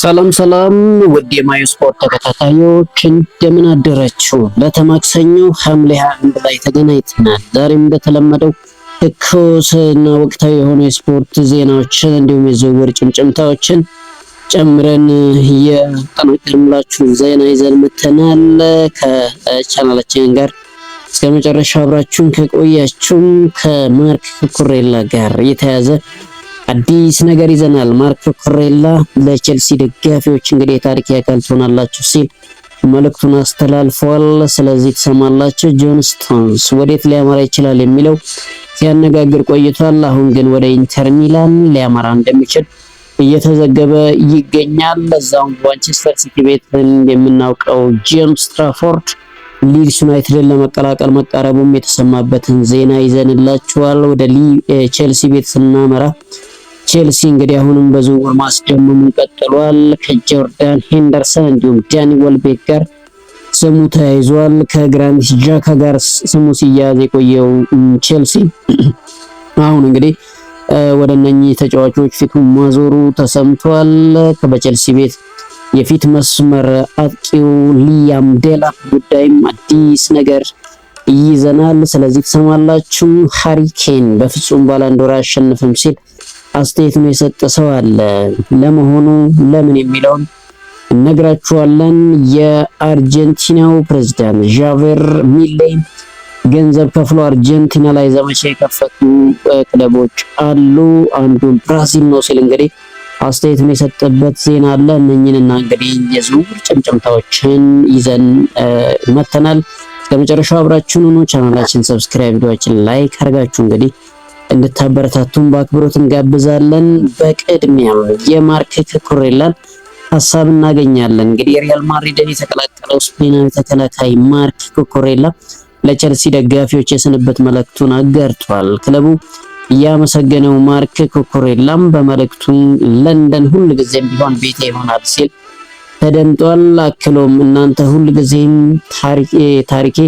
ሰላም ሰላም ውድ የማዩ ስፖርት ተከታታዮች እንደምን አደራችሁ። ለተማክሰኞ ሐምሌ 21 ላይ ተገናኝተናል። ዛሬም እንደተለመደው ትኩስና ወቅታዊ የሆኑ የስፖርት ዜናዎችን እንዲሁም የዝውውር ጭምጭምታዎችን ጨምረን የጠናቀርንላችሁ ዜና ይዘን መተናል። ከቻናላችን ጋር እስከ መጨረሻው አብራችሁን ከቆያችሁ ከማርክ ኩኩሬላ ጋር የተያዘ አዲስ ነገር ይዘናል። ማርክ ኩኩሬላ ለቼልሲ ደጋፊዎች እንግዲህ የታሪክ አካል ትሆናላችሁ ሲል መልእክቱን አስተላልፏል። ስለዚህ ትሰማላችሁ። ጆን ስቶንስ ወዴት ሊያመራ ይችላል የሚለው ሲያነጋግር ቆይቷል። አሁን ግን ወደ ኢንተር ሚላን ሊያመራ እንደሚችል እየተዘገበ ይገኛል። በዛውም ማንቸስተር ሲቲ ቤት የምናውቀው ጄምስ ትራፎርድ ሊድስ ዩናይትድን ለመቀላቀል መቃረቡም የተሰማበትን ዜና ይዘንላችኋል። ወደ ቼልሲ ቤት ስናመራ ቼልሲ እንግዲህ አሁንም በዝውውር ማስደመሙን ቀጥሏል። ከጆርዳን ሄንደርሰን እንዲሁም ዳኒ ወልቤክ ጋር ስሙ ተያይዟል። ከግራኒት ዣካ ጋር ስሙ ሲያያዝ የቆየው ቼልሲ አሁን እንግዲህ ወደ እነኚህ ተጫዋቾች ፊቱን ማዞሩ ተሰምቷል። በቼልሲ ቤት የፊት መስመር አጥቂው ሊያም ዴላፕ ጉዳይም አዲስ ነገር ይዘናል። ስለዚህ ትሰማላችሁ። ሃሪ ኬን በፍጹም ባላንዶር አያሸንፍም ሲል አስተያየቱን የሰጠ ሰው አለ። ለመሆኑ ለምን የሚለውን እነግራችኋለን። የአርጀንቲናው ፕሬዝዳንት ዣቬር ሚሌይ ገንዘብ ከፍሎ አርጀንቲና ላይ ዘመቻ የከፈቱ ክለቦች አሉ። አንዱ ብራዚል ነው ሲል እንግዲህ አስተያየቱን የሰጠበት ዜና አለ። እነኝንና እንግዲህ የዝውውር ጭምጭምታዎችን ይዘን መተናል። ከመጨረሻው አብራችሁን ሁኑ። ቻናላችን ሰብስክራይብ፣ ቪዲዮአችን ላይክ አድርጋችሁ እንግዲህ እንድታበረታቱን በአክብሮት እንጋብዛለን። በቅድሚያም የማርክ ኩኩሬላን ሀሳብ እናገኛለን። እንግዲህ ሪያል ማድሪድን የተቀላቀለው ስፔናዊ ተከላካይ ማርክ ኩኩሬላ ለቼልሲ ደጋፊዎች የስንብት መልእክቱን አጋርቷል። ክለቡ ያመሰገነው ማርክ ኩኩሬላም በመልእክቱ ለንደን ሁልጊዜም ቢሆን ቤቴ ይሆናል ሲል ተደምጧል። አክሎም እናንተ ሁልጊዜም ታሪኬ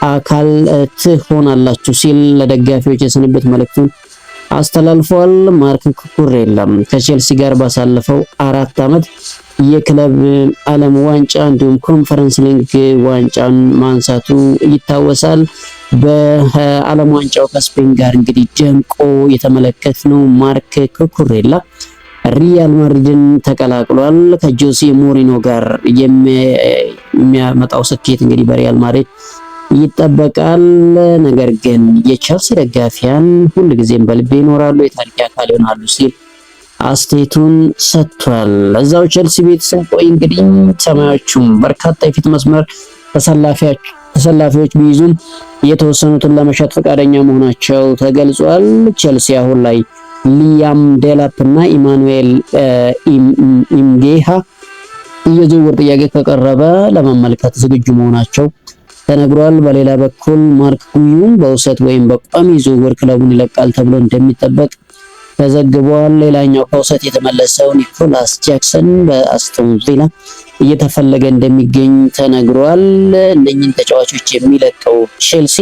አካል ትሆናላችሁ ሲል ለደጋፊዎች የስንብት መልእክቱን አስተላልፏል። ማርክ ኩኩሬላም ከቼልሲ ጋር ባሳለፈው 4 ዓመት የክለብ ዓለም ዋንጫ እንዲሁም ኮንፈረንስ ሊግ ዋንጫን ማንሳቱ ይታወሳል። በዓለም ዋንጫው ከስፔን ጋር እንግዲህ ደምቆ የተመለከትነው ማርክ ኩኩሬላ ሪያል ማድሪድን ተቀላቅሏል። ከጆሴ ሞሪኖ ጋር የሚያመጣው ስኬት እንግዲህ በሪያል ማድሪድ ይጠበቃል። ነገር ግን የቼልሲ ደጋፊያን ሁልጊዜም በልቤ ይኖራሉ፣ የታሪክ አካል ይሆናሉ ሲል አስተያየቱን ሰጥቷል። እዛው ቼልሲ ቤት ስንቆይ እንግዲህ ሰማያዊዎቹም በርካታ የፊት መስመር ተሰላፊዎች ቢይዙም የተወሰኑትን ለመሸጥ ፈቃደኛ መሆናቸው ተገልጿል። ቼልሲ አሁን ላይ ሊያም ዴላፕ እና ኢማኑኤል ኢምጌሃ የዝውውር ጥያቄ ከቀረበ ለመመልከት ዝግጁ መሆናቸው ተነግሯል። በሌላ በኩል ማርክ ጉዩም በውሰት ወይም በቋሚ ዝውውር ክለቡን ይለቃል ተብሎ እንደሚጠበቅ ተዘግቧል። ሌላኛው ከውሰት የተመለሰው ኒኮላስ ጃክሰን በአስቶን ቪላ እየተፈለገ እንደሚገኝ ተነግሯል። እነኚህን ተጫዋቾች የሚለቀው ቼልሲ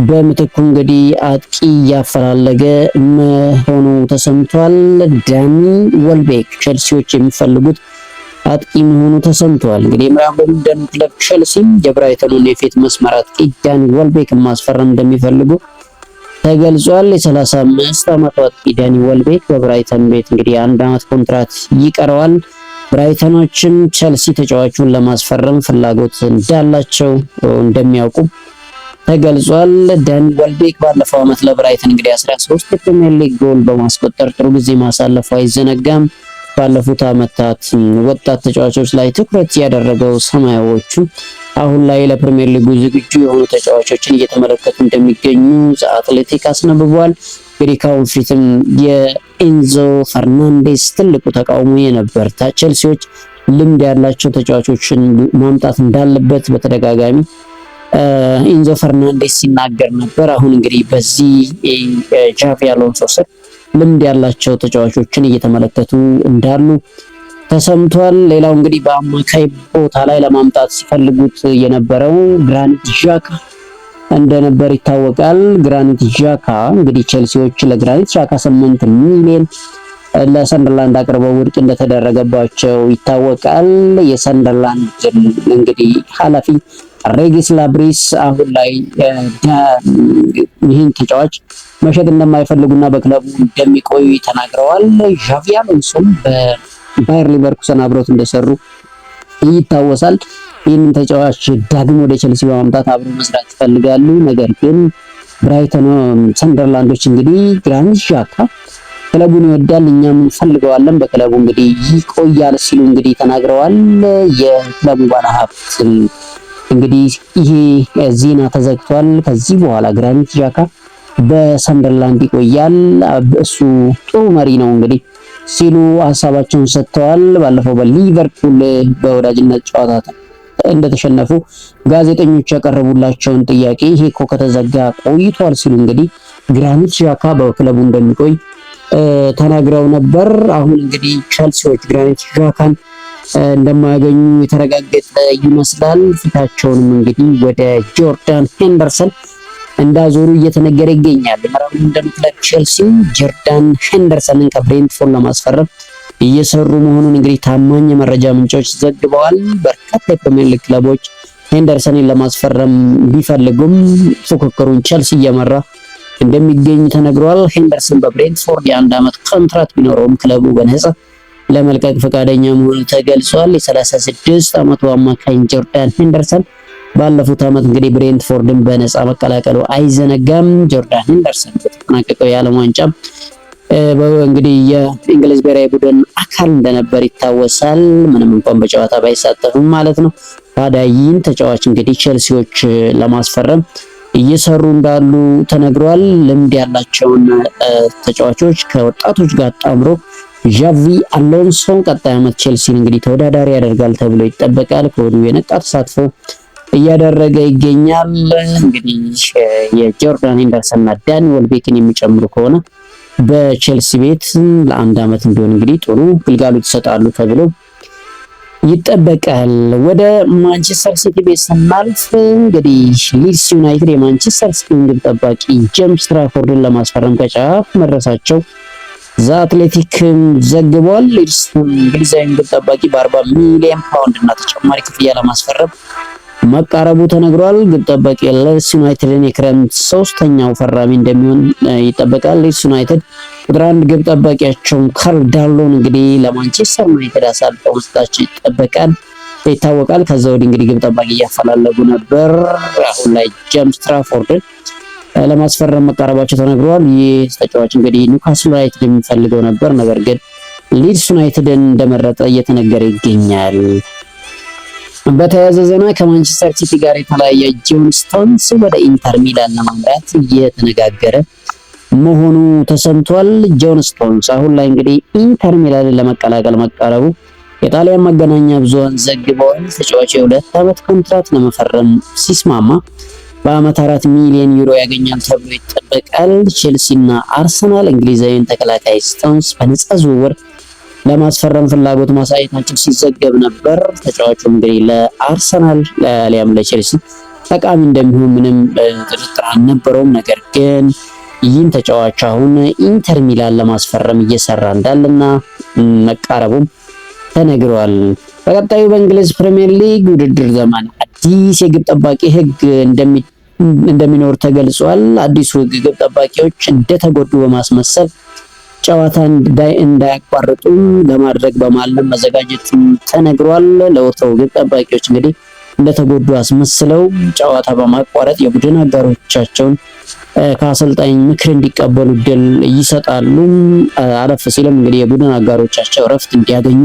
በምትኩ እንግዲህ አጥቂ እያፈላለገ መሆኑ ተሰምቷል። ዳኒ ወልቤክ ቼልሲዎች የሚፈልጉት አጥቂ መሆኑ ተሰምቷል። እንግዲህ ምዕራብ ለንደን ክለብ ቼልሲ የብራይተኑን የፊት መስመር አጥቂ ዳኒ ወልቤክ ማስፈረም እንደሚፈልጉ ተገልጿል። የ35 ዓመቱ አጥቂ ዳኒ ወልቤክ በብራይተን ቤት እንግዲህ 1 ዓመት ኮንትራት ይቀረዋል። ብራይተኖችም ቼልሲ ተጫዋቹን ለማስፈረም ፍላጎት እንዳላቸው እንደሚያውቁ ተገልጿል። ዳኒ ወልቤክ ባለፈው ዓመት ለብራይተን እንግዲህ 13 የፕሪሚየር ሊግ ጎል በማስቆጠር ጥሩ ጊዜ ማሳለፉ አይዘነጋም። ባለፉት ዓመታት ወጣት ተጫዋቾች ላይ ትኩረት ያደረገው ሰማያዊዎቹ አሁን ላይ ለፕሪሚየር ሊጉ ዝግጁ የሆኑ ተጫዋቾችን እየተመለከቱ እንደሚገኙ ዘ አትሌቲክ አስነብቧል። እንግዲህ ከአሁን ፊትም የኤንዞ ፈርናንዴስ ትልቁ ተቃውሞ የነበር ቼልሲዎች ልምድ ያላቸው ተጫዋቾችን ማምጣት እንዳለበት በተደጋጋሚ ኤንዞ ፈርናንዴስ ሲናገር ነበር። አሁን እንግዲህ በዚህ ጃቪ አሎንሶ ስር ልምድ ያላቸው ተጫዋቾችን እየተመለከቱ እንዳሉ ተሰምቷል። ሌላው እንግዲህ በአማካይ ቦታ ላይ ለማምጣት ሲፈልጉት የነበረው ግራኒት ዣካ እንደነበር ይታወቃል። ግራኒት ዣካ እንግዲህ ቼልሲዎች ለግራኒት ዣካ 8 ሚሊዮን ለሰንደርላንድ አቅርበው ውድቅ እንደተደረገባቸው ይታወቃል። የሰንደርላንድ እንግዲህ ኃላፊ ሬጊስ ላብሪስ አሁን ላይ ይህን ተጫዋች መሸጥ እንደማይፈልጉና በክለቡ እንደሚቆዩ ተናግረዋል። ዣቪ አሎንሶም በባየር ሊቨርኩሰን አብረውት እንደሰሩ ይታወሳል። ይህንን ተጫዋች ዳግም ወደ ቼልሲ በማምጣት አብረው መስራት ይፈልጋሉ። ነገር ግን ብራይተን ሰንደርላንዶች እንግዲህ ግራኒት ዣካ ክለቡን ይወዳል፣ እኛም እንፈልገዋለን፣ በክለቡ እንግዲህ ይቆያል ሲሉ እንግዲህ ተናግረዋል። የክለቡ ባለሀብት እንግዲህ ይሄ ዜና ተዘግቷል። ከዚህ በኋላ ግራኒት ዣካ በሰንደርላንድ ይቆያል፣ እሱ ጥሩ መሪ ነው እንግዲህ ሲሉ ሀሳባቸውን ሰጥተዋል። ባለፈው በሊቨርፑል በወዳጅነት ጨዋታ እንደተሸነፉ ጋዜጠኞች ያቀረቡላቸውን ጥያቄ ይሄ እኮ ከተዘጋ ቆይቷል ሲሉ እንግዲህ ግራኒት ዣካ በክለቡ እንደሚቆይ ተናግረው ነበር። አሁን እንግዲህ ቸልሲዎች ግራኒት ዣካን እንደማያገኙ የተረጋገጠ ይመስላል። ፊታቸውንም እንግዲህ ወደ ጆርዳን ሄንደርሰን እንዳዞሩ እየተነገረ ይገኛል። ምዕራብ ለንደን ክለብ ቼልሲ ጆርዳን ሄንደርሰንን ከብሬንትፎርድ ለማስፈረም እየሰሩ መሆኑን እንግዲህ ታማኝ የመረጃ ምንጮች ዘግበዋል። በርካታ የፕሪሚየር ሊግ ክለቦች ሄንደርሰንን ለማስፈረም ቢፈልጉም ፉክክሩን ቼልሲ እየመራ እንደሚገኝ ተነግሯል። ሄንደርሰን በብሬንትፎርድ የ1 ዓመት ኮንትራት ቢኖረውም ክለቡ በነፃ ለመልቀቅ ፈቃደኛ መሆኑ ተገልጿል። የ36 ዓመቱ አማካኝ ጆርዳን ሄንደርሰን ባለፉት ዓመት እንግዲህ ብሬንትፎርድን በነፃ መቀላቀሉ አይዘነጋም። ጆርዳን ሄንደርሰን በተጠናቀቀው የዓለም ዋንጫ እንግዲህ የእንግሊዝ ብሔራዊ ቡድን አካል እንደነበር ይታወሳል። ምንም እንኳን በጨዋታ ባይሳተፍም ማለት ነው። ታዲያ ይህን ተጫዋች እንግዲህ ቼልሲዎች ለማስፈረም እየሰሩ እንዳሉ ተነግሯል። ልምድ ያላቸውን ተጫዋቾች ከወጣቶች ጋር አጣምሮ ዣቪ አሎንሶ ቀጣይ ዓመት ቼልሲን እንግዲህ ተወዳዳሪ ያደርጋል ተብሎ ይጠበቃል። ከወዲሁ የነቃ ተሳትፎ እያደረገ ይገኛል። እንግዲህ የጆርዳን ሄንደርሰን እና ዳኒ ዌልቤክን የሚጨምሩ ከሆነ በቼልሲ ቤት ለ1 ዓመት እንዲሆን እንግዲህ ጥሩ ግልጋሎት ይሰጣሉ ተብሎ ይጠበቃል። ወደ ማንቸስተር ሲቲ ቤት ስናልፍ እንግዲህ ሊድስ ዩናይትድ የማንቸስተር ሲቲ ግብ ጠባቂ ጄምስ ትራፎርድን ለማስፈረም ከጫፍ መድረሳቸው ዘ አትሌቲክ ዘግቧል። ሊድስ እንግሊዛዊ ግብ ጠባቂ በ40 ሚሊዮን ፓውንድ እና ተጨማሪ ክፍያ ለማስፈረም መቃረቡ ተነግሯል። ግብ ጠባቂ ሊድስ ዩናይትድን የክረምት 3ኛው ፈራሚ እንደሚሆን ይጠበቃል። ሊድስ ዩናይትድ ቁጥር 1 ግብ ጠባቂያቸውን ካርል ዳሎን እንግዲህ ለማንቸስተር ዩናይትድ አሳልፈው መስጠታቸው ይታወቃል። ከዛ ወዲህ እንግዲህ ግብ ጠባቂ እያፈላለጉ ነበር። አሁን ላይ ጄምስ ትራፎርድን ለማስፈረም መቃረባቸው ተነግሯል። ይህ ተጫዋች እንግዲህ ኒውካስል ዩናይትድ የሚፈልገው ነበር፣ ነገር ግን ሊድስ ዩናይትድን እንደመረጠ እየተነገረ ይገኛል። በተያያዘ ዜና ከማንቸስተር ሲቲ ጋር የተለያየ ጆን ስቶንስ ወደ ኢንተር ሚላን ለማምራት እየተነጋገረ መሆኑ ተሰምቷል። ጆን ስቶንስ አሁን ላይ እንግዲህ ኢንተር ሚላንን ለመቀላቀል መቃረቡ የጣሊያን መገናኛ ብዙሃን ዘግበዋል። ተጫዋቹ የ2 ዓመት ኮንትራት ለመፈረም ሲስማማ በአመት 4 ሚሊዮን ዩሮ ያገኛል ተብሎ ይጠበቃል። ቼልሲ እና አርሰናል እንግሊዛዊን ተከላካይ ስቶንስ በነፃ ዝውውር ለማስፈረም ፍላጎት ማሳየታቸው ሲዘገብ ነበር። ተጫዋቹ እንግዲህ ለአርሰናል አሊያም ለቼልሲ ጠቃሚ እንደሚሆን ምንም ጥርጥር አልነበረውም። ነገር ግን ይህን ተጫዋች አሁን ኢንተር ሚላን ለማስፈረም እየሰራ እንዳለና መቃረቡም ተነግሯል። በቀጣዩ በእንግሊዝ ፕሪሚየር ሊግ ውድድር ዘመን አዲስ የግብ ጠባቂ ሕግ እንደሚኖር ተገልጿል። አዲሱ ሕግ ግብ ጠባቂዎች እንደተጎዱ በማስመሰል ጨዋታ እንዳያቋርጡ ለማድረግ በማለም መዘጋጀት ተነግሯል። ለወትሮው ግብ ጠባቂዎች እንግዲህ እንደተጎዱ አስመስለው ጨዋታ በማቋረጥ የቡድን አጋሮቻቸውን ከአሰልጣኝ ምክር እንዲቀበሉ እድል ይሰጣሉ። አለፍ ሲልም እንግዲህ የቡድን አጋሮቻቸው እረፍት እንዲያገኙ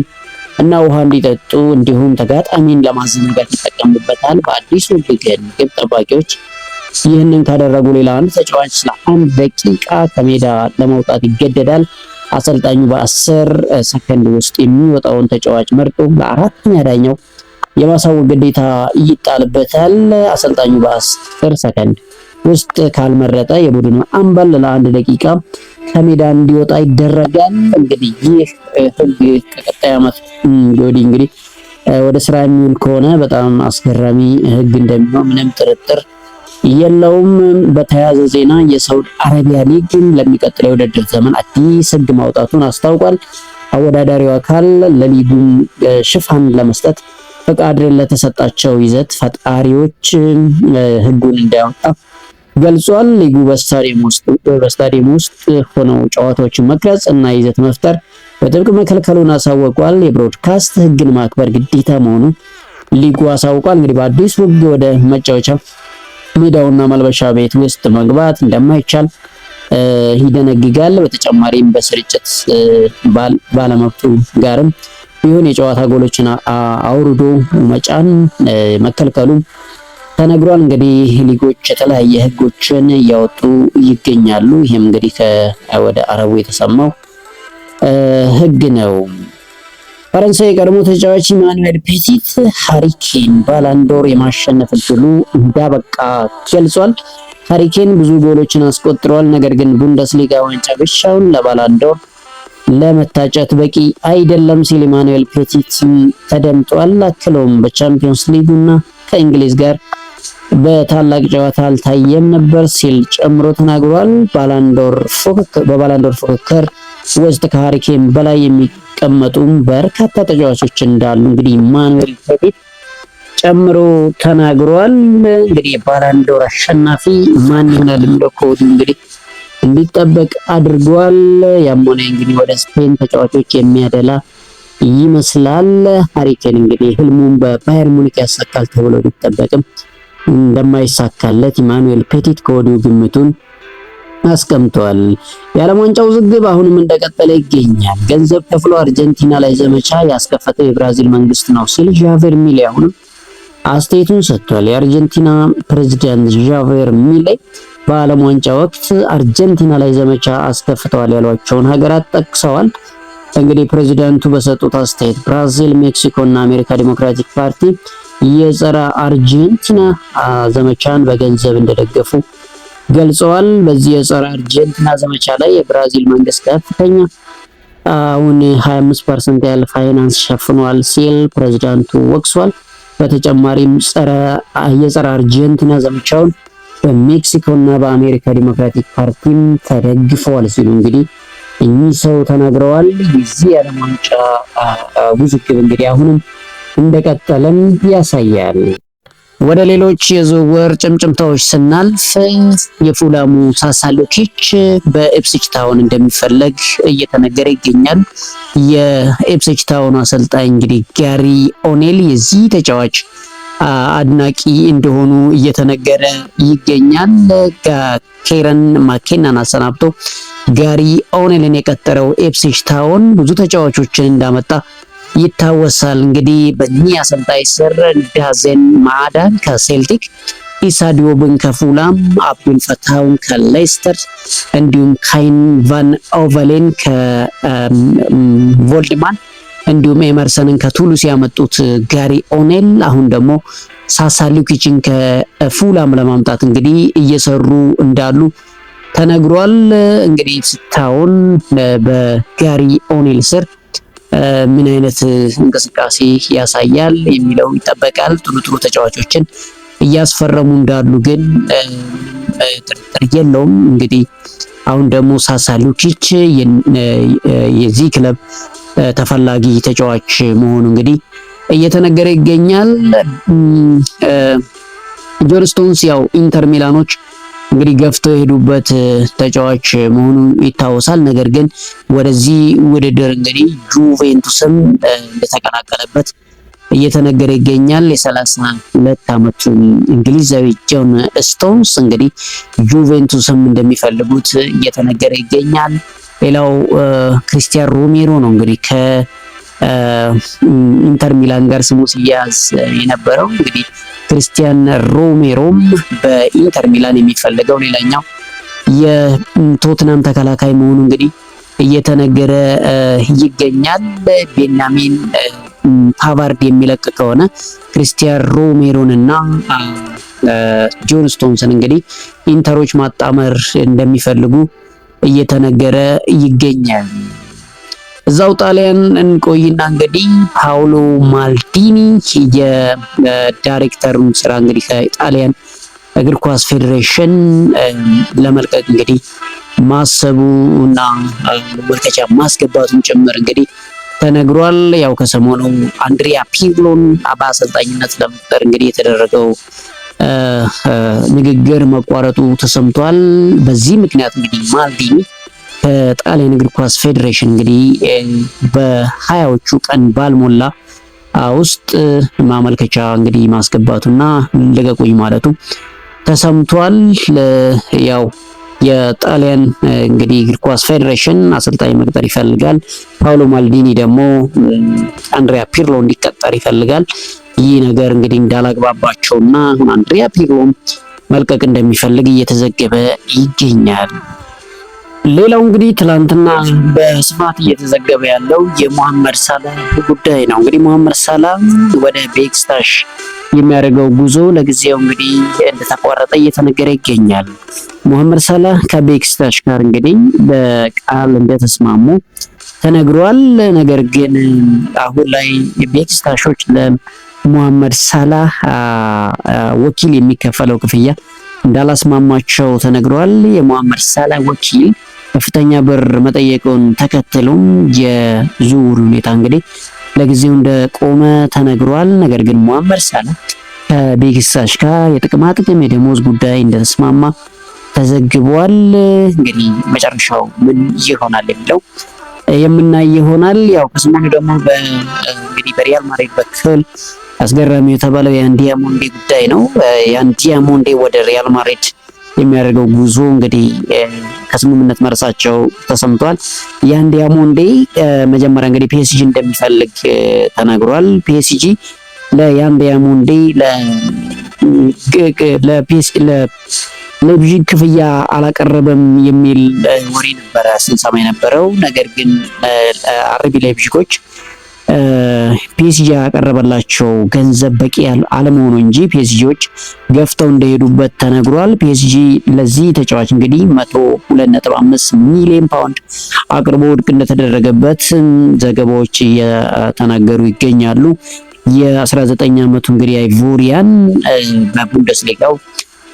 እና ውሃ እንዲጠጡ እንዲሁም ተጋጣሚን ለማዘናጋት ይጠቀሙበታል። በአዲሱ ሕግ ግን ግብ ጠባቂዎች ይህንን ካደረጉ ሌላ አንድ ተጫዋች ለ1 ደቂቃ ከሜዳ ለመውጣት ይገደዳል። አሰልጣኙ በ10 ሰከንድ ውስጥ የሚወጣውን ተጫዋች መርጦ ለአራተኛ ዳኛው የማሳወቅ ግዴታ ይጣልበታል። አሰልጣኙ በ10 ሰከንድ ውስጥ ካልመረጠ የቡድኑ አምበል ለ1 ደቂቃ ከሜዳ እንዲወጣ ይደረጋል። እንግዲህ ይህ ሕግ ከቀጣይ ዓመት ወዲህ እንግዲህ ወደ ስራ የሚውል ከሆነ በጣም አስገራሚ ሕግ እንደሚሆን ምንም ጥርጥር የለውም። በተያያዘ ዜና የሳውዲ አረቢያ ሊግ ለሚቀጥለው የውድድር ዘመን አዲስ ሕግ ማውጣቱን አስታውቋል። አወዳዳሪው አካል ለሊጉ ሽፋን ለመስጠት ፈቃድ ለተሰጣቸው ይዘት ፈጣሪዎች ሕጉን እንዲያወጣ ገልጿል። ሊጉ በስታዲየም ውስጥ ሆነው ጨዋታዎችን መቅረጽ እና ይዘት መፍጠር በጥብቅ መከልከሉን አሳውቋል። የብሮድካስት ሕግን ማክበር ግዴታ መሆኑን ሊጉ አሳውቋል። እንግዲህ በአዲስ ሕግ ወደ መጫወቻ ሜዳውና መልበሻ ቤት ውስጥ መግባት እንደማይቻል ይደነግጋል። በተጨማሪም በስርጭት ባለመብቱ ጋርም ቢሆን የጨዋታ ጎሎችን አውርዶ መጫን መከልከሉ ተነግሯል። እንግዲህ ሊጎች የተለያየ ህጎችን እያወጡ ይገኛሉ። ይህም እንግዲህ ወደ አረቡ የተሰማው ህግ ነው። ፈረንሳይ የቀድሞ ተጫዋች ኢማኑኤል ፔቲት ሃሪኬን ባላንዶር የማሸነፍ እድሉ እንዳበቃ ገልጿል። ሃሪኬን ብዙ ጎሎችን አስቆጥሯል። ነገር ግን ቡንደስሊጋ ዋንጫ ብቻውን ለባላንዶር ለመታጨት በቂ አይደለም ሲል ኢማኑኤል ፔቲት ተደምጧል። አክለውም በቻምፒዮንስ ሊግ እና ከእንግሊዝ ጋር በታላቅ ጨዋታ አልታየም ነበር ሲል ጨምሮ ተናግሯል። በባላንዶር ፉክክር ውስጥ ከሃሪኬን በላይ የሚቀመጡም በርካታ ተጫዋቾች እንዳሉ እንግዲህ ኢማኑኤል ፔቲት ጨምሮ ተናግሯል። እንግዲህ የባላንዶር አሸናፊ ማን ይሆናል የሚለው ከወዲሁ እንግዲህ እንዲጠበቅ አድርጓል። ያም ሆነ እንግዲህ ወደ ስፔን ተጫዋቾች የሚያደላ ይመስላል። ሃሪኬን እንግዲህ ህልሙን በባየር ሙኒክ ያሳካል ተብሎ ቢጠበቅም እንደማይሳካለት ኢማኑኤል ፔቲት ከወዲሁ ግምቱን አስቀምጧል። የዓለም ዋንጫው ውዝግብ አሁንም እንደቀጠለ ይገኛል። ገንዘብ ከፍሎ አርጀንቲና ላይ ዘመቻ ያስከፈተው የብራዚል መንግስት ነው ሲል ዣቬር ሚሌ አሁንም አስተያየቱን ሰጥቷል። የአርጀንቲና ፕሬዝዳንት ዣቬር ሚሌ በዓለም ዋንጫ ወቅት አርጀንቲና ላይ ዘመቻ አስከፍተዋል ያሏቸውን ሀገራት ጠቅሰዋል። እንግዲህ ፕሬዝዳንቱ በሰጡት አስተያየት ብራዚል፣ ሜክሲኮ እና አሜሪካ ዲሞክራቲክ ፓርቲ የጸረ አርጀንቲና ዘመቻን በገንዘብ እንደደገፉ ገልጸዋል። በዚህ የጸረ አርጀንቲና ዘመቻ ላይ የብራዚል መንግስት ከፍተኛ አሁን 25% ያህል ፋይናንስ ሸፍኗል ሲል ፕሬዝዳንቱ ወቅሷል። በተጨማሪም የጸረ አርጀንቲና ዘመቻውን በሜክሲኮ እና በአሜሪካ ዲሞክራቲክ ፓርቲም ተደግፈዋል ሲሉ እንግዲህ እኚህ ሰው ተናግረዋል። የዚህ የዓለም ዋንጫ ውዝግብ እንግዲህ አሁንም እንደቀጠለም ያሳያል። ወደ ሌሎች የዝውውር ጭምጭምታዎች ስናልፍ የፉላሙ ሳሳሉኪች በኢፕስዊች ታውን እንደሚፈለግ እየተነገረ ይገኛል። የኢፕስዊች ታውን አሰልጣኝ እንግዲህ ጋሪ ኦኔል የዚህ ተጫዋች አድናቂ እንደሆኑ እየተነገረ ይገኛል። ኬረን ማኬናን አሰናብቶ ጋሪ ኦኔልን የቀጠረው ኢፕስዊች ታውን ብዙ ተጫዋቾችን እንዳመጣ ይታወሳል። እንግዲህ በእኚህ አሰልጣኝ ስር ዳዜን ማዕዳን ከሴልቲክ፣ ኢሳ ዲዮብን ከፉላም፣ አብዱል ፈታውን ከሌስተር እንዲሁም ካይን ቫን ኦቨሌን ከቮልድማን እንዲሁም ኤመርሰንን ከቱሉስ ያመጡት ጋሪ ኦኔል አሁን ደግሞ ሳሳሉኪችን ከፉላም ለማምጣት እንግዲህ እየሰሩ እንዳሉ ተነግሯል። እንግዲህ ስታውን በጋሪ ኦኔል ስር ምን አይነት እንቅስቃሴ ያሳያል የሚለው ይጠበቃል። ጥሩ ተጫዋቾችን እያስፈረሙ እንዳሉ ግን ጥርጥር የለውም። እንግዲህ አሁን ደግሞ ሳሳሉኪች የዚህ ክለብ ተፈላጊ ተጫዋች መሆኑ እንግዲህ እየተነገረ ይገኛል። ጆን ስቶንስ ያው ኢንተር ሚላኖች እንግዲህ ገፍተው የሄዱበት ተጫዋች መሆኑ ይታወሳል። ነገር ግን ወደዚህ ውድድር እንግዲህ ጁቬንቱስም እንደተቀላቀለበት እየተነገረ ይገኛል። የ32 ዓመቱ እንግሊዛዊ ጆን ስቶንስ እንግዲህ ጁቬንቱስም እንደሚፈልጉት እየተነገረ ይገኛል። ሌላው ክሪስቲያን ሮሜሮ ነው እንግዲህ ከኢንተር ሚላን ጋር ስሙ ሲያዝ የነበረው። እንግዲህ ክሪስቲያን ሮሜሮም በኢንተር ሚላን የሚፈልገው ሌላኛው የቶትናም ተከላካይ መሆኑ እንግዲህ እየተነገረ ይገኛል። ቤንያሚን ፓቫርድ የሚለቅ ከሆነ ክሪስቲያን ሮሜሮን እና ጆን ስቶንስን እንግዲህ ኢንተሮች ማጣመር እንደሚፈልጉ እየተነገረ ይገኛል። እዛው ጣሊያን እንቆይና እንግዲህ ፓውሎ ማልዲኒ የዳይሬክተሩን ስራ እንግዲህ ከጣሊያን እግር ኳስ ፌዴሬሽን ለመልቀቅ እንግዲህ ማሰቡ እና መልቀቂያ ማስገባቱን ጭምር እንግዲህ ተነግሯል። ያው ከሰሞኑ አንድሪያ ፒርሎን በአሰልጣኝነት ለመቅጠር እንግዲህ የተደረገው ንግግር መቋረጡ ተሰምቷል። በዚህ ምክንያት እንግዲህ ማልዲኒ ከጣሊያን እግር ኳስ ፌዴሬሽን እንግዲህ በሀያዎቹ ቀን ባልሞላ ውስጥ ማመልከቻ እንግዲህ ማስገባቱና ልቀቁኝ ማለቱ ተሰምቷል። ያው የጣሊያን እንግዲህ እግር ኳስ ፌዴሬሽን አሰልጣኝ መቅጠር ይፈልጋል። ፓውሎ ማልዲኒ ደግሞ አንድሪያ ፒርሎ እንዲቀጠር ይፈልጋል። ይህ ነገር እንግዲህ እንዳላግባባቸውና አሁን አንድሪያ ፒርሎ መልቀቅ እንደሚፈልግ እየተዘገበ ይገኛል። ሌላው እንግዲህ ትላንትና በስፋት እየተዘገበ ያለው የሙሐመድ ሳላህ ጉዳይ ነው። እንግዲህ ሙሐመድ ሳላህ ወደ ቤክስታሽ የሚያደርገው ጉዞ ለጊዜው እንግዲህ እንደተቋረጠ እየተነገረ ይገኛል። ሙሐመድ ሳላህ ከቤክስታሽ ጋር እንግዲህ በቃል እንደተስማሙ ተነግሯል። ነገር ግን አሁን ላይ ቤክስታሾች ለሙሐመድ ሳላህ ወኪል የሚከፈለው ክፍያ እንዳላስማማቸው ተነግሯል። የሙሐመድ ሳላህ ወኪል ከፍተኛ ብር መጠየቁን ተከትሎም የዝውውር ሁኔታ እንግዲህ ለጊዜው እንደቆመ ተነግሯል። ነገር ግን ሙሐመድ ሳላህ ከቤክስታሽ ጋር የጥቅማ ጥቅም የደሞዝ ጉዳይ እንደተስማማ ተዘግቧል። እንግዲህ መጨረሻው ምን ይሆናል የሚለው የምናይ ይሆናል። ያው ከሰሞኑ ደግሞ እንግዲህ በሪያል ማድሪድ በኩል አስገራሚ የተባለው የአንዲያሞንዴ ጉዳይ ነው። የአንዲያሞንዴ ወደ ሪያል ማድሪድ የሚያደርገው ጉዞ እንግዲህ ከስምምነት መርሳቸው ተሰምቷል። የአንዲያሞንዴ መጀመሪያ እንግዲህ ፒኤስጂ እንደሚፈልግ ተናግሯል። ፒኤስጂ ለያንዲያሞንዴ ለሌብዥግ ክፍያ አላቀረበም የሚል ወሬ ነበረ ስንሰማ የነበረው። ነገር ግን አርቢ ሌብዥጎች ፒኤስጂ ያቀረበላቸው ገንዘብ በቂ አለመሆኑ እንጂ ፒኤስጂዎች ገፍተው እንደሄዱበት ተነግሯል። ፒኤስጂ ለዚህ ተጫዋች እንግዲህ 102.5 ሚሊዮን ፓውንድ አቅርቦ ውድቅ እንደተደረገበት ዘገባዎች እየተናገሩ ይገኛሉ። የ19 ዓመቱ እንግዲህ አይቮሪያን በቡንደስሊጋው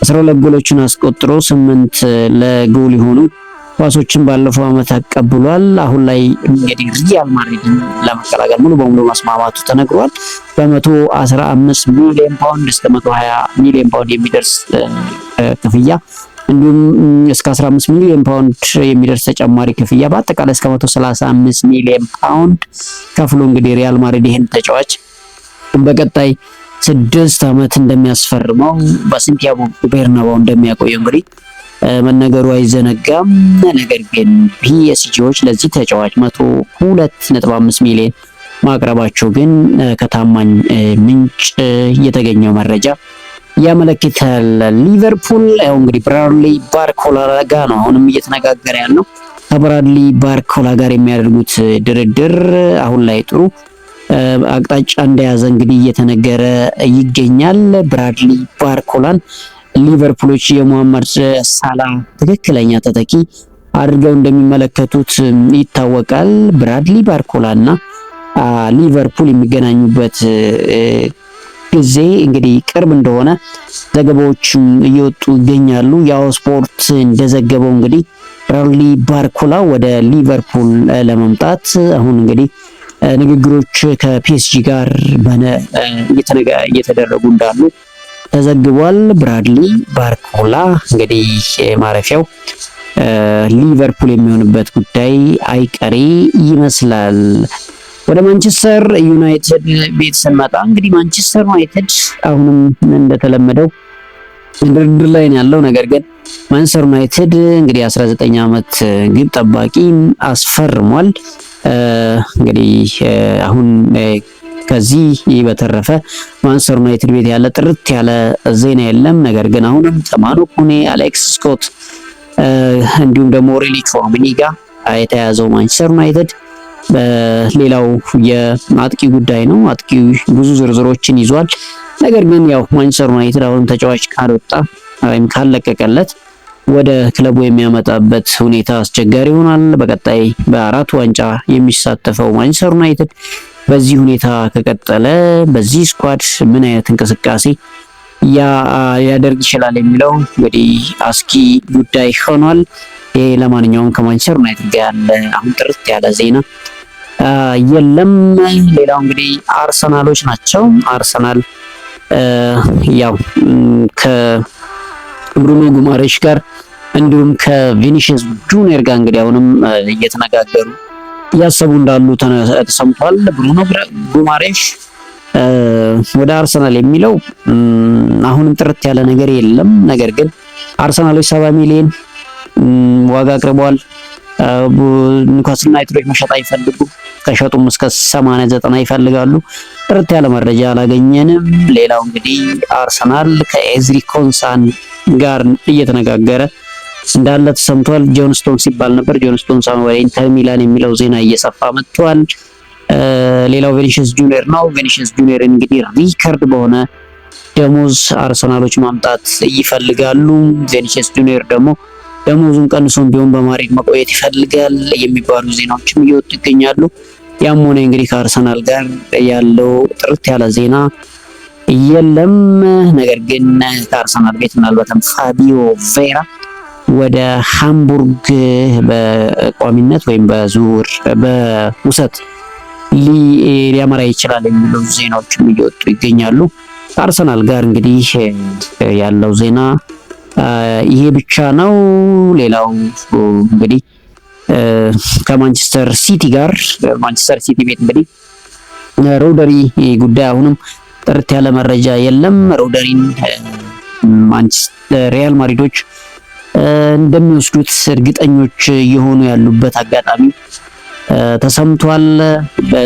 12 ጎሎችን አስቆጥሮ 8 ለጎል የሆኑ ኳሶችን ባለፈው ዓመት አቀብሏል። አሁን ላይ እንግዲህ ሪያል ማድሪድን ለመቀላቀል ሙሉ በሙሉ መስማማቱ ተነግሯል። በ115 ሚሊዮን ፓውንድ እስከ 120 ሚሊዮን ፓውንድ የሚደርስ ክፍያ እንዲሁም እስከ 15 ሚሊዮን ፓውንድ የሚደርስ ተጨማሪ ክፍያ በአጠቃላይ እስከ 135 ሚሊዮን ፓውንድ ከፍሎ እንግዲህ ሪያል ማድሪድ ይህን ተጫዋች በቀጣይ 6 ዓመት እንደሚያስፈርመው በሳንቲያጎ ቤርናባው እንደሚያቆየው እንግዲህ መነገሩ አይዘነጋም። ነገር ግን ፒኤስጂዎች ለዚህ ተጫዋች 102.5 ሚሊዮን ማቅረባቸው ግን ከታማኝ ምንጭ የተገኘው መረጃ ያመለክታል። ሊቨርፑል ያው እንግዲህ ብራድሊ ባርኮላ ጋር ነው አሁንም እየተነጋገረ ያለው። ከብራድሊ ባርኮላ ጋር የሚያደርጉት ድርድር አሁን ላይ ጥሩ አቅጣጫ እንደያዘ እንግዲህ እየተነገረ ይገኛል። ብራድሊ ባርኮላን ሊቨርፑሎች የሙሐመድ ሳላህ ትክክለኛ ተተኪ አድርገው እንደሚመለከቱት ይታወቃል። ብራድሊ ባርኮላ እና ሊቨርፑል የሚገናኙበት ጊዜ እንግዲህ ቅርብ እንደሆነ ዘገባዎችም እየወጡ ይገኛሉ። ያው ስፖርት እንደዘገበው እንግዲህ ብራድሊ ባርኮላ ወደ ሊቨርፑል ለመምጣት አሁን እንግዲህ ንግግሮች ከፒኤስጂ ጋር እየተደረጉ እንዳሉ ተዘግቧል። ብራድሊ ባርኮላ እንግዲህ ማረፊያው ሊቨርፑል የሚሆንበት ጉዳይ አይቀሬ ይመስላል። ወደ ማንቸስተር ዩናይትድ ቤት ስንመጣ እንግዲህ ማንቸስተር ዩናይትድ አሁንም እንደተለመደው ድርድር ላይ ነው ያለው። ነገር ግን ማንቸስተር ዩናይትድ እንግዲህ 19 ዓመት ግብ ጠባቂ አስፈርሟል። እንግዲህ አሁን ከዚህ በተረፈ ማንቸስተር ዩናይትድ ቤት ያለ ጥርት ያለ ዜና የለም። ነገር ግን አሁንም ተማኑ ኩኔ፣ አሌክስ ስኮት እንዲሁም ደግሞ ኦሬሊ ቹዋሜኒ ጋር የተያዘው ማንቸስተር ዩናይትድ ሌላው የአጥቂ ጉዳይ ነው። አጥቂ ብዙ ዝርዝሮችን ይዟል። ነገር ግን ያው ማንቸስተር ዩናይትድ አሁን ተጫዋች ካልወጣ ወይም ካለቀቀለት ወደ ክለቡ የሚያመጣበት ሁኔታ አስቸጋሪ ይሆናል። በቀጣይ በአራት ዋንጫ የሚሳተፈው ማንቸስተር ዩናይትድ በዚህ ሁኔታ ከቀጠለ በዚህ ስኳድ ምን አይነት እንቅስቃሴ ያደርግ ይችላል የሚለው እንግዲህ አስኪ ጉዳይ ሆኗል። ይሄ ለማንኛውም ከማንቸስተር ዩናይትድ ጋር ያለ አሁን ጥርት ያለ ዜና የለም። ሌላው እንግዲህ አርሰናሎች ናቸው። አርሰናል ያው ከብሩኖ ጉማሬሽ ጋር እንዲሁም ከቪኒሲየስ ጁኒየር ጋር እንግዲህ አሁንም እየተነጋገሩ እያሰቡ እንዳሉ ተሰምቷል። ብሩኖ ጉማሬሽ ወደ አርሰናል የሚለው አሁንም ጥርት ያለ ነገር የለም። ነገር ግን አርሰናሎች 70 ሚሊዮን ዋጋ አቅርበዋል። ኒውካስል ዩናይትዶች መሸጥ አይፈልጉ፣ ከሸጡም እስከ 80 90 ይፈልጋሉ። ጥርት ያለ መረጃ አላገኘንም። ሌላው እንግዲህ አርሰናል ከኤዝሪ ኮንሳን ጋር እየተነጋገረ እንዳለ ተሰምቷል። ጆን ስቶንስ ሲባል ነበር። ጆን ስቶንስ ወደ ኢንተር ሚላን የሚለው ዜና እየሰፋ መጥቷል። ሌላው ቪኒሲየስ ጁኒየር ነው። ቪኒሲየስ ጁኒየር እንግዲህ ሪከርድ በሆነ ደሞዝ አርሰናሎች ማምጣት ይፈልጋሉ። ቪኒሲየስ ጁኒየር ደግሞ ደሞዙን ቀንሶም ቢሆን በማድሪድ መቆየት ይፈልጋል የሚባሉ ዜናዎችም እየወጡ ይገኛሉ። ያም ሆነ እንግዲህ ከአርሰናል ጋር ያለው ጥርት ያለ ዜና የለም። ነገር ግን ከአርሰናል ቤት ምናልባትም ፋቢዮ ቬራ ወደ ሃምቡርግ በቋሚነት ወይም በዝውውር በውሰት ሊያመራ ይችላል የሚሉ ዜናዎችም እየወጡ ይገኛሉ። ከአርሰናል ጋር እንግዲህ ያለው ዜና ይሄ ብቻ ነው። ሌላው እንግዲህ ከማንቸስተር ሲቲ ጋር ማንቸስተር ሲቲ ቤት እንግዲህ ሮደሪ ጉዳይ አሁንም ጥርት ያለ መረጃ የለም። ሮደሪን ሪያል ማድሪዶች እንደሚወስዱት እርግጠኞች የሆኑ ያሉበት አጋጣሚ ተሰምቷል።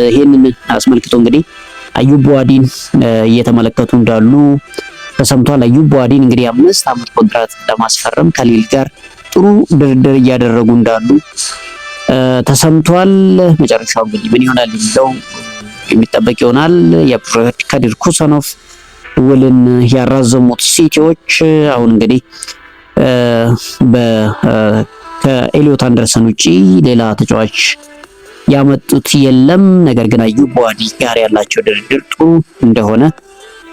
ይሄንን አስመልክቶ እንግዲህ አዩብ ቡዋዲን እየተመለከቱ እንዳሉ ተሰምቷል። አዩብ ቡዋዲን እንግዲህ 5 ዓመት ኮንትራት ለማስፈረም ከሊል ጋር ጥሩ ድርድር እያደረጉ እንዳሉ ተሰምቷል። መጨረሻው እንግዲህ ምን ይሆናል የሚለው የሚጠበቅ ይሆናል። የከዲር ኩሰኖቭ ውልን ያራዘሙት ሲቲዎች አሁን እንግዲህ ከኤሊዮት አንደርሰን ውጪ ሌላ ተጫዋች ያመጡት የለም። ነገር ግን አዩብ ቡዋዲ ጋር ያላቸው ድርድር ጥሩ እንደሆነ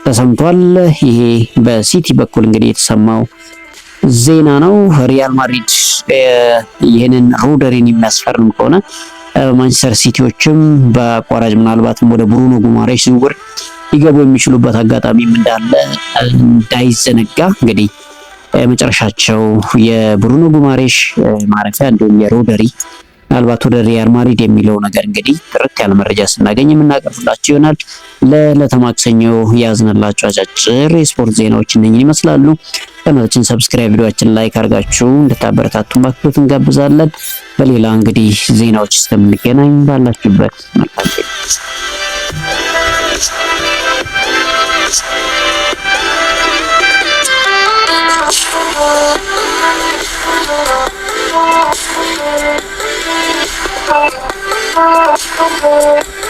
ተሰምቷል። ይሄ በሲቲ በኩል እንግዲህ የተሰማው ዜና ነው። ሪያል ማድሪድ ይህንን ሮደሪን የሚያስፈርም ከሆነ ማንቸስተር ሲቲዎችም በአቋራጭ ምናልባትም ወደ ብሩኖ ጉማሬሽ ዝውውር ሊገቡ የሚችሉበት አጋጣሚም እንዳለ እንዳይዘነጋ እንግዲህ መጨረሻቸው የብሩኖ ጉማሬሽ ማረፊያ እንዲሁም የሮደሪ ምናልባት ወደ ሪያል ማድሪድ የሚለው ነገር እንግዲህ ጥርት ያለ መረጃ ስናገኝ የምናቀርብላችሁ ይሆናል። ለዕለተ ማክሰኞ ያዝነላችሁ አጫጭር የስፖርት ዜናዎች እነኝን ይመስላሉ። ቻናላችንን ሰብስክራይብ፣ ቪዲዮአችንን ላይክ አድርጋችሁ እንድታበረታቱን በአክብሮት እንጋብዛለን። በሌላ እንግዲህ ዜናዎች እስከምንገናኝ ባላችሁበት መልካም ጊዜ Oh,